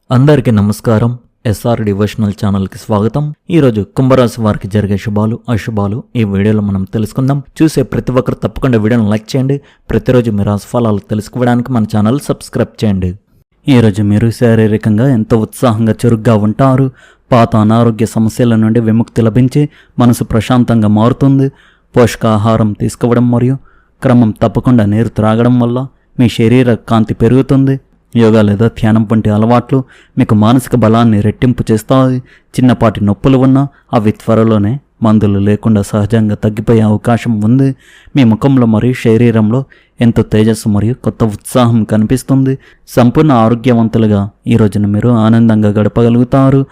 అందరికీ నమస్కారం. SR devotional ఛానల్కి స్వాగతం. ఈరోజు కుంభరాశి వారికి జరిగే శుభాలు అశుభాలు ఈ వీడియోలో మనం తెలుసుకుందాం. చూసే ప్రతి ఒక్కరు తప్పకుండా వీడియోను లైక్ చేయండి. ప్రతిరోజు మీ రాశి ఫలాలు తెలుసుకోవడానికి మన ఛానల్ సబ్స్క్రైబ్ చేయండి. ఈరోజు మీరు శారీరకంగా ఎంతో ఉత్సాహంగా చురుగ్గా ఉంటారు. పాత అనారోగ్య సమస్యల నుండి విముక్తి లభించి మనసు ప్రశాంతంగా మారుతుంది. పోషకాహారం తీసుకోవడం మరియు క్రమం తప్పకుండా నీరు త్రాగడం వల్ల మీ శరీర కాంతి పెరుగుతుంది. యోగా లేదా ధ్యానం వంటి అలవాట్లు మీకు మానసిక బలాన్ని రెట్టింపు చేస్తాయి. చిన్నపాటి నొప్పులు ఉన్నా అవి త్వరలోనే మందులు లేకుండా సహజంగా తగ్గిపోయే అవకాశం ఉంది. మీ ముఖంలో మరియు శరీరంలో ఎంతో తేజస్సు మరియు కొత్త ఉత్సాహం కనిపిస్తుంది. సంపూర్ణ ఆరోగ్యవంతులుగా ఈ రోజున మీరు ఆనందంగా గడపగలుగుతారు.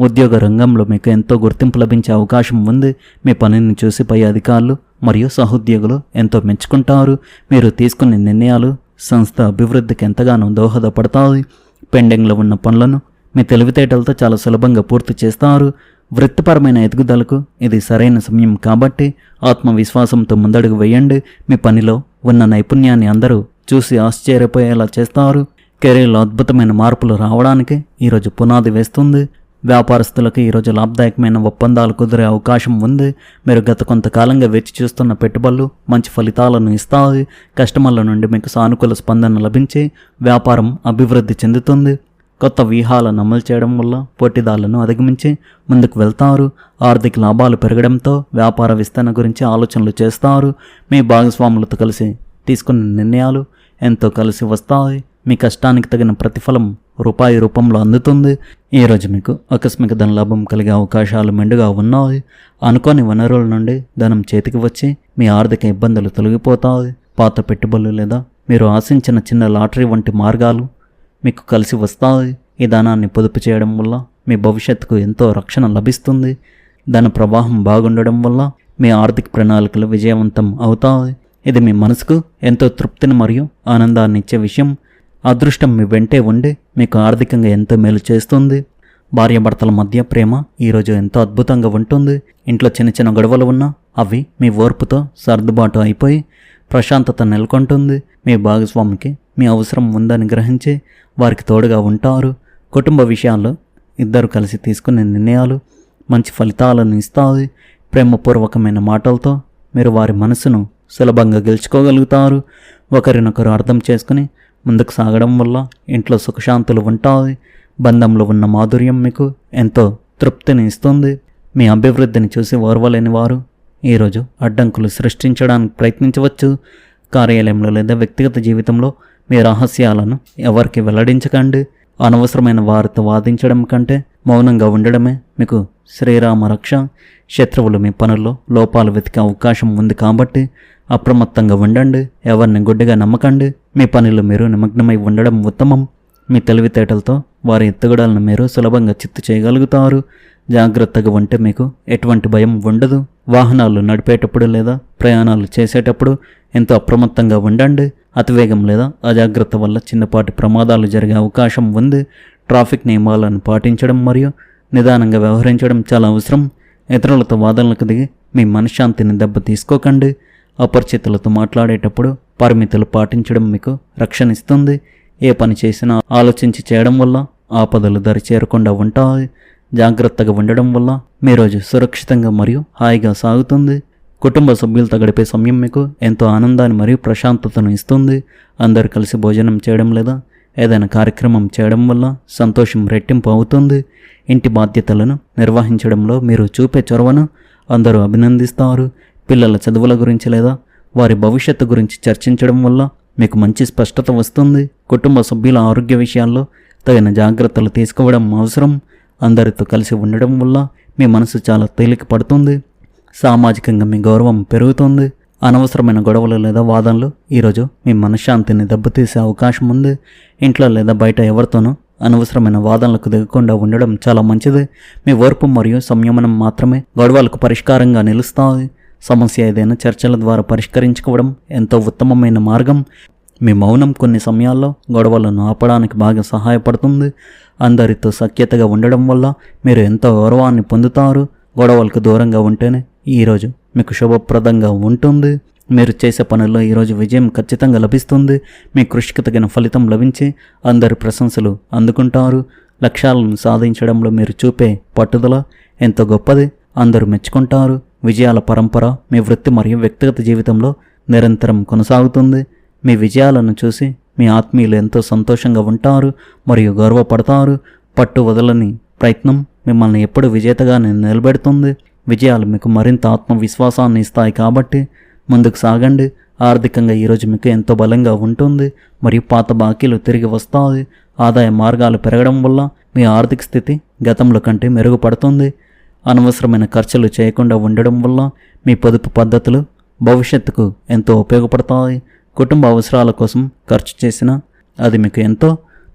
ఉద్యోగ రంగంలో మీకు ఎంతో గుర్తింపు లభించే అవకాశం ఉంది. మీ పనిని చూసి పై అధికారులు మరియు సహోద్యోగులు ఎంతో మెచ్చుకుంటారు. మీరు తీసుకునే నిర్ణయాలు సంస్థ అభివృద్ధికి ఎంతగానో దోహదపడతాయి. పెండింగ్లో ఉన్న పనులను మీ తెలివితేటలతో చాలా సులభంగా పూర్తి చేస్తారు. వృత్తిపరమైన ఎదుగుదలకు ఇది సరైన సమయం కాబట్టి ఆత్మవిశ్వాసంతో ముందడుగు వేయండి. మీ పనిలో ఉన్న నైపుణ్యాన్ని అందరూ చూసి ఆశ్చర్యపోయేలా చేస్తారు. కెరీర్లో అద్భుతమైన మార్పులు రావడానికి ఈరోజు పునాది వేస్తుంది. వ్యాపారస్తులకు ఈరోజు లాభదాయకమైన ఒప్పందాలు కుదిరే అవకాశం ఉంది. మీరు గత కొంతకాలంగా వేచి చూస్తున్న పెట్టుబడులు మంచి ఫలితాలను ఇస్తాయి. కస్టమర్ల నుండి మీకు సానుకూల స్పందన లభించి వ్యాపారం అభివృద్ధి చెందుతుంది. కొత్త వ్యూహాలను అమలు చేయడం వల్ల పోటీదారులను అధిగమించి ముందుకు వెళ్తారు. ఆర్థిక లాభాలు పెరగడంతో వ్యాపార విస్తరణ గురించి ఆలోచనలు చేస్తారు. మీ భాగస్వాములతో కలిసి తీసుకున్న నిర్ణయాలు ఎంతో కలిసి వస్తాయి. మీ కష్టానికి తగిన ప్రతిఫలం రూపాయి రూపంలో అందుతుంది. ఈరోజు మీకు ఆకస్మిక ధనలాభం కలిగే అవకాశాలు మెండుగా ఉన్నాయి. అనుకోని వనరుల నుండి ధనం చేతికి వచ్చి మీ ఆర్థిక ఇబ్బందులు తొలగిపోతాయి. పాత పెట్టుబడులు లేదా మీరు ఆశించిన చిన్న లాటరీ వంటి మార్గాలు మీకు కలిసి వస్తాయి. ఈ ధనాన్ని పొదుపు చేయడం వల్ల మీ భవిష్యత్తుకు ఎంతో రక్షణ లభిస్తుంది. ధన ప్రవాహం బాగుండడం వల్ల మీ ఆర్థిక ప్రణాళికలు విజయవంతం అవుతాయి. ఇది మీ మనసుకు ఎంతో తృప్తిని మరియు ఆనందాన్ని ఇచ్చే విషయం. అదృష్టం మీ వెంటే ఉండి మీకు ఆర్థికంగా ఎంతో మేలు చేస్తుంది. భార్యాభర్తల మధ్య ప్రేమ ఈరోజు ఎంతో అద్భుతంగా ఉంటుంది. ఇంట్లో చిన్న చిన్న గొడవలు ఉన్నా అవి మీ ఓర్పుతో సర్దుబాటు అయిపోయి ప్రశాంతత నెలకొంటుంది. మీ భాగస్వామికి మీ అవసరం ఉందని గ్రహించి వారికి తోడుగా ఉంటారు. కుటుంబ విషయాల్లో ఇద్దరు కలిసి తీసుకునే నిర్ణయాలు మంచి ఫలితాలను ఇస్తాయి. ప్రేమపూర్వకమైన మాటలతో మీరు వారి మనసును సులభంగా గెలుచుకోగలుగుతారు. ఒకరినొకరు అర్థం చేసుకుని ముందుకు సాగడం వల్ల ఇంట్లో సుఖశాంతులు ఉంటాయి. బంధంలో ఉన్న మాధుర్యం మీకు ఎంతో తృప్తిని ఇస్తుంది. మీ అభివృద్ధిని చూసి ఓర్వలేని వారు ఈరోజు అడ్డంకులు సృష్టించడానికి ప్రయత్నించవచ్చు. కార్యాలయంలో లేదా వ్యక్తిగత జీవితంలో మీ రహస్యాలను ఎవరికి వెల్లడించకండి. అనవసరమైన వారితో వాదించడం కంటే మౌనంగా ఉండడమే మీకు శ్రీరామ రక్ష. శత్రువులు మీ పనుల్లో లోపాలు వెతికే అవకాశం ఉంది కాబట్టి అప్రమత్తంగా ఉండండి. ఎవరిని గుడ్డిగా నమ్మకండి. మీ పనిలో మీరు నిమగ్నమై ఉండడం ఉత్తమం. మీ తెలివితేటలతో వారి ఎత్తుగడలను మీరు సులభంగా చిత్తు చేయగలుగుతారు. జాగ్రత్తగా ఉంటే మీకు ఎటువంటి భయం ఉండదు. వాహనాలు నడిపేటప్పుడు లేదా ప్రయాణాలు చేసేటప్పుడు ఎంతో అప్రమత్తంగా ఉండండి. అతివేగం లేదా అజాగ్రత్త వల్ల చిన్నపాటి ప్రమాదాలు జరిగే అవకాశం ఉంది. ట్రాఫిక్ నియమాలను పాటించడం మరియు నిదానంగా వ్యవహరించడం చాలా అవసరం. ఇతరులతో వాదనలకు దిగి మీ మనశ్శాంతిని దెబ్బ తీసుకోకండి. అపరిచితులతో మాట్లాడేటప్పుడు పరిమితులు పాటించడం మీకు రక్షణ ఇస్తుంది. ఏ పని చేసినా ఆలోచించి చేయడం వల్ల ఆపదలు దరి చేరకుండా ఉంటాయి. జాగ్రత్తగా ఉండడం వల్ల మీ రోజు సురక్షితంగా మరియు హాయిగా సాగుతుంది. కుటుంబ సభ్యులతో గడిపే సమయం మీకు ఎంతో ఆనందాన్ని మరియు ప్రశాంతతను ఇస్తుంది. అందరు కలిసి భోజనం చేయడం లేదా ఏదైనా కార్యక్రమం చేయడం వల్ల సంతోషం రెట్టింపు అవుతుంది. ఇంటి బాధ్యతలను నిర్వహించడంలో మీరు చూపే చొరవను అందరూ అభినందిస్తారు. పిల్లల చదువుల గురించి లేదా వారి భవిష్యత్తు గురించి చర్చించడం వల్ల మీకు మంచి స్పష్టత వస్తుంది. కుటుంబ సభ్యుల ఆరోగ్య విషయాల్లో తగిన జాగ్రత్తలు తీసుకోవడం అవసరం. అందరితో కలిసి ఉండడం వల్ల మీ మనసు చాలా తేలిక పడుతుంది. సామాజికంగా మీ గౌరవం పెరుగుతుంది. అనవసరమైన గొడవలు లేదా వాదనలు ఈరోజు మీ మనశ్శాంతిని దెబ్బతీసే అవకాశం ఉంది. ఇంట్లో లేదా బయట ఎవరితోనూ అనవసరమైన వాదనలకు దిగకుండా ఉండడం చాలా మంచిది. మీ ఓర్పు మరియు సంయమనం మాత్రమే గొడవలకు పరిష్కారంగా నిలుస్తాయి. సమస్య ఏదైనా చర్చల ద్వారా పరిష్కరించుకోవడం ఎంతో ఉత్తమమైన మార్గం. మీ మౌనం కొన్ని సమయాల్లో గొడవలను ఆపడానికి బాగా సహాయపడుతుంది. అందరితో సఖ్యతగా ఉండడం వల్ల మీరు ఎంతో గౌరవాన్ని పొందుతారు. గొడవలకు దూరంగా ఉంటేనే ఈరోజు మీకు శుభప్రదంగా ఉంటుంది. మీరు చేసే పనుల్లో ఈరోజు విజయం ఖచ్చితంగా లభిస్తుంది. మీ కృషికి తగిన ఫలితం లభించి అందరి ప్రశంసలు అందుకుంటారు. లక్ష్యాలను సాధించడంలో మీరు చూపే పట్టుదల ఎంతో గొప్పది. అందరూ మెచ్చుకుంటారు. విజయాల పరంపర మీ వృత్తి మరియు వ్యక్తిగత జీవితంలో నిరంతరం కొనసాగుతుంది. మీ విజయాలను చూసి మీ ఆత్మీయులు ఎంతో సంతోషంగా ఉంటారు మరియు గర్వపడతారు. పట్టు వదలని ప్రయత్నం మిమ్మల్ని ఎప్పుడు విజేతగానే నిలబెడుతుంది. విజయాలు మీకు మరింత ఆత్మవిశ్వాసాన్ని ఇస్తాయి కాబట్టి ముందుకు సాగండి. ఆర్థికంగా ఈరోజు మీకు ఎంతో బలంగా ఉంటుంది మరియు పాత బాకీలు తిరిగి వస్తాయి. ఆదాయ మార్గాలు పెరగడం వల్ల మీ ఆర్థిక స్థితి గతంలో కంటే మెరుగుపడుతుంది. అనవసరమైన ఖర్చులు చేయకుండా ఉండడం వల్ల మీ పొదుపు పద్ధతులు భవిష్యత్తుకు ఎంతో ఉపయోగపడతాయి. కుటుంబ అవసరాల కోసం ఖర్చు చేసినా అది మీకు ఎంతో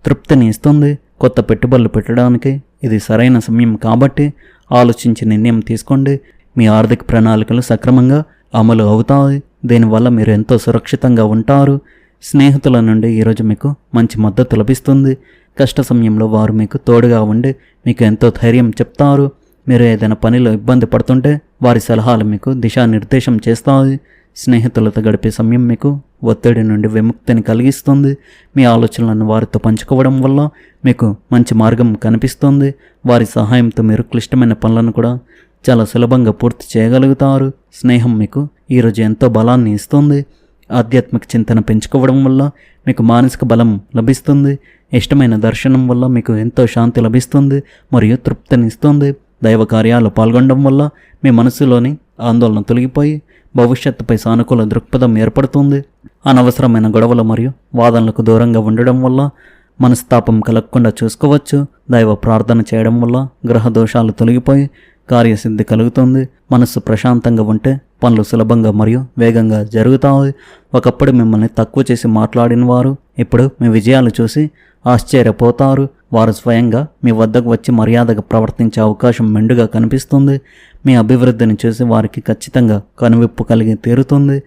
తృప్తిని ఇస్తుంది. కొత్త పెట్టుబడులు పెట్టడానికి ఇది సరైన సమయం కాబట్టి ఆలోచించి నిర్ణయం తీసుకోండి. మీ ఆర్థిక ప్రణాళికలు సక్రమంగా అమలు అవుతాయి. దీనివల్ల మీరు ఎంతో సురక్షితంగా ఉంటారు. స్నేహితుల నుండి ఈరోజు మీకు మంచి మద్దతు లభిస్తుంది. కష్ట సమయంలో వారు మీకు తోడుగా ఉండి మీకు ఎంతో ధైర్యం చెప్తారు. మీరు ఏదైనా పనిలో ఇబ్బంది పడుతుంటే వారి సలహాలు మీకు దిశానిర్దేశం చేస్తాయి. స్నేహితులతో గడిపే సమయం మీకు ఒత్తిడి నుండి విముక్తిని కలిగిస్తుంది. మీ ఆలోచనలను వారితో పంచుకోవడం వల్ల మీకు మంచి మార్గం కనిపిస్తుంది. వారి సహాయంతో మీరు క్లిష్టమైన పనులను కూడా చాలా సులభంగా పూర్తి చేయగలుగుతారు. స్నేహం మీకు ఈరోజు ఎంతో బలాన్ని ఇస్తుంది. ఆధ్యాత్మిక చింతన పెంచుకోవడం వల్ల మీకు మానసిక బలం లభిస్తుంది. ఇష్టమైన దర్శనం వల్ల మీకు ఎంతో శాంతి లభిస్తుంది మరియు తృప్తినిస్తుంది. దైవ కార్యాలు పాల్గొనడం వల్ల మీ మనసులోని ఆందోళన తొలగిపోయి భవిష్యత్తుపై సానుకూల దృక్పథం ఏర్పడుతుంది. అనవసరమైన గొడవలు మరియు వాదనలకు దూరంగా ఉండడం వల్ల మనస్తాపం కలగకుండా చూసుకోవచ్చు. దైవ ప్రార్థన చేయడం వల్ల గ్రహ దోషాలు తొలగిపోయి కార్యసిద్ధి కలుగుతుంది. మనస్సు ప్రశాంతంగా ఉంటే పనులు సులభంగా మరియు వేగంగా జరుగుతాయి. ఒకప్పుడు మిమ్మల్ని తక్కువ చేసి మాట్లాడిన వారు ఇప్పుడు మీ విజయాలు చూసి ఆశ్చర్యపోతారు. వారు స్వయంగా మీ వద్దకు వచ్చి మర్యాదగా ప్రవర్తించే అవకాశం మెండుగా కనిపిస్తుంది. మీ అభివృద్ధిని చూసి వారికి ఖచ్చితంగా కనువిప్పు కలిగి తీరుతుంది.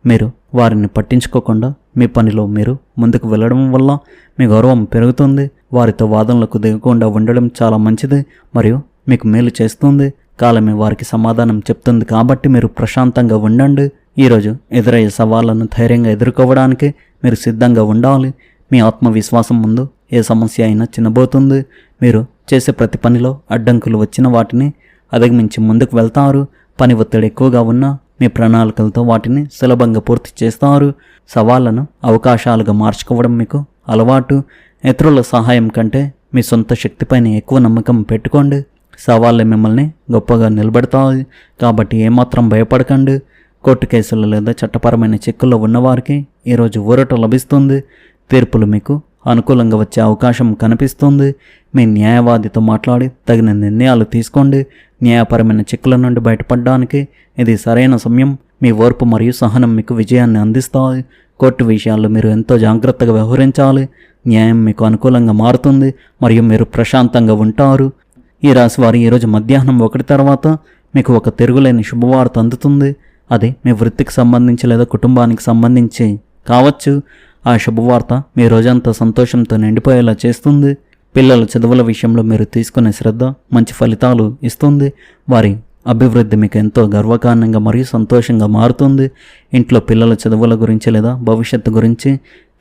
మీరు వారిని పట్టించుకోకుండా మీ పనిలో మీరు ముందుకు వెళ్ళడం వల్ల మీ గౌరవం పెరుగుతుంది. వారితో వాదనలకు దిగకుండా ఉండడం చాలా మంచిది మరియు మీకు మేలు చేస్తుంది. కాలమే వారికి సమాధానం చెప్తుంది కాబట్టి మీరు ప్రశాంతంగా ఉండండి. ఈరోజు ఎదురయ్యే సవాళ్లను ధైర్యంగా ఎదుర్కోవడానికి మీరు సిద్ధంగా ఉండాలి. మీ ఆత్మవిశ్వాసం ముందు ఏ సమస్య అయినా చిన్నబోతుంది. మీరు చేసే ప్రతి పనిలో అడ్డంకులు వచ్చిన వాటిని అధిగమించి ముందుకు వెళ్తారు. పని ఒత్తిడి ఎక్కువగా ఉన్నా మీ ప్రణాళికలతో వాటిని సులభంగా పూర్తి చేస్తారు. సవాళ్లను అవకాశాలుగా మార్చుకోవడం మీకు అలవాటు. ఇతరుల సహాయం కంటే మీ సొంత శక్తిపైన ఎక్కువ నమ్మకం పెట్టుకోండి. సవాళ్ళే మిమ్మల్ని గొప్పగా నిలబెడతాయి కాబట్టి ఏమాత్రం భయపడకండి. కోర్టు కేసులు లేదా చట్టపరమైన చిక్కుల్లో ఉన్నవారికి ఈరోజు ఊరట లభిస్తుంది. తీర్పులు మీకు అనుకూలంగా వచ్చే అవకాశం కనిపిస్తుంది. మీ న్యాయవాదితో మాట్లాడి తగిన నిర్ణయాలు తీసుకోండి. న్యాయపరమైన చిక్కుల నుండి బయటపడడానికి ఇది సరైన సమయం. మీ ఓర్పు మరియు సహనం మీకు విజయాన్ని అందిస్తాయి. కోర్టు విషయాల్లో మీరు ఎంతో జాగ్రత్తగా వ్యవహరించాలి. న్యాయం మీకు అనుకూలంగా మారుతుంది మరియు మీరు ప్రశాంతంగా ఉంటారు. ఈ రాశి వారు ఈరోజు మధ్యాహ్నం 1 తర్వాత మీకు ఒక తిరుగులేని శుభవార్త అందుతుంది. అది మీ వృత్తికి సంబంధించి లేదా కుటుంబానికి సంబంధించి కావచ్చు. ఆ శుభవార్త మీ రోజంతా సంతోషంతో నిండిపోయేలా చేస్తుంది. పిల్లల చదువుల విషయంలో మీరు తీసుకునే శ్రద్ధ మంచి ఫలితాలు ఇస్తుంది. వారి అభివృద్ధి మీకు ఎంతో గర్వకారణంగా మరియు సంతోషంగా మారుతుంది. ఇంట్లో పిల్లల చదువుల గురించి లేదా భవిష్యత్తు గురించి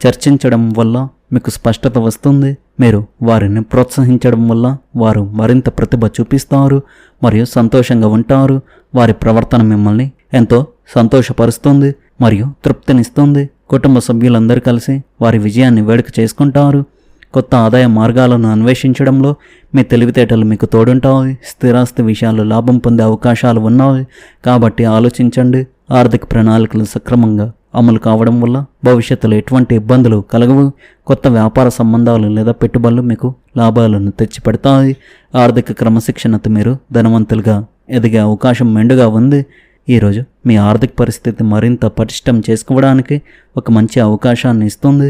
చర్చించడం వల్ల మీకు స్పష్టత వస్తుంది. మీరు వారిని ప్రోత్సహించడం వల్ల వారు మరింత ప్రతిభ చూపిస్తారు మరియు సంతోషంగా ఉంటారు. వారి ప్రవర్తన మిమ్మల్ని ఎంతో సంతోషపరుస్తుంది మరియు తృప్తినిస్తుంది. కుటుంబ సభ్యులందరూ కలిసి వారి విజయాన్ని వేడుక చేసుకుంటారు. కొత్త ఆదాయ మార్గాలను అన్వేషించడంలో మీ తెలివితేటలు మీకు తోడుంటాయి. స్థిరాస్తి విషయాల్లో లాభం పొందే అవకాశాలు ఉన్నాయి కాబట్టి ఆలోచించండి. ఆర్థిక ప్రణాళికలు సక్రమంగా అమలు కావడం వల్ల భవిష్యత్తులో ఎటువంటి ఇబ్బందులు కలగవు. కొత్త వ్యాపార సంబంధాలు లేదా పెట్టుబడులు మీకు లాభాలను తెచ్చిపెడతాయి. ఆర్థిక క్రమశిక్షణతో మీరు ధనవంతులుగా ఎదిగే అవకాశం మెండుగా ఉంది. ఈరోజు మీ ఆర్థిక పరిస్థితి మరింత పటిష్టం చేసుకోవడానికి ఒక మంచి అవకాశాన్ని ఇస్తుంది.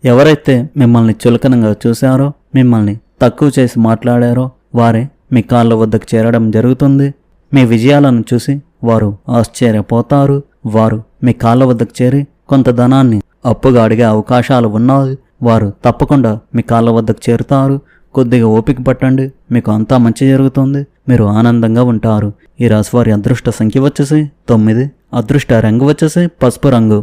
ఎవరైతే మిమ్మల్ని చులకనంగా చూశారో, మిమ్మల్ని తక్కువ చేసి మాట్లాడారో వారే మీ కాళ్ళ వద్దకు చేరడం జరుగుతుంది. మీ విజయాలను చూసి వారు ఆశ్చర్యపోతారు. వారు మీ కాళ్ళ వద్దకు చేరి కొంత ధనాన్ని అప్పుగా అడిగే అవకాశాలు ఉన్నాయి. వారు తప్పకుండా మీ కాళ్ళ వద్దకు చేరుతారు. కొద్దిగా ఓపిక పట్టండి, మీకు అంతా మంచి జరుగుతుంది. మీరు ఆనందంగా ఉంటారు. ఈ రాశివారి అదృష్ట సంఖ్య వచ్చేసి 9, అదృష్ట రంగు వచ్చేసి పసుపు రంగు.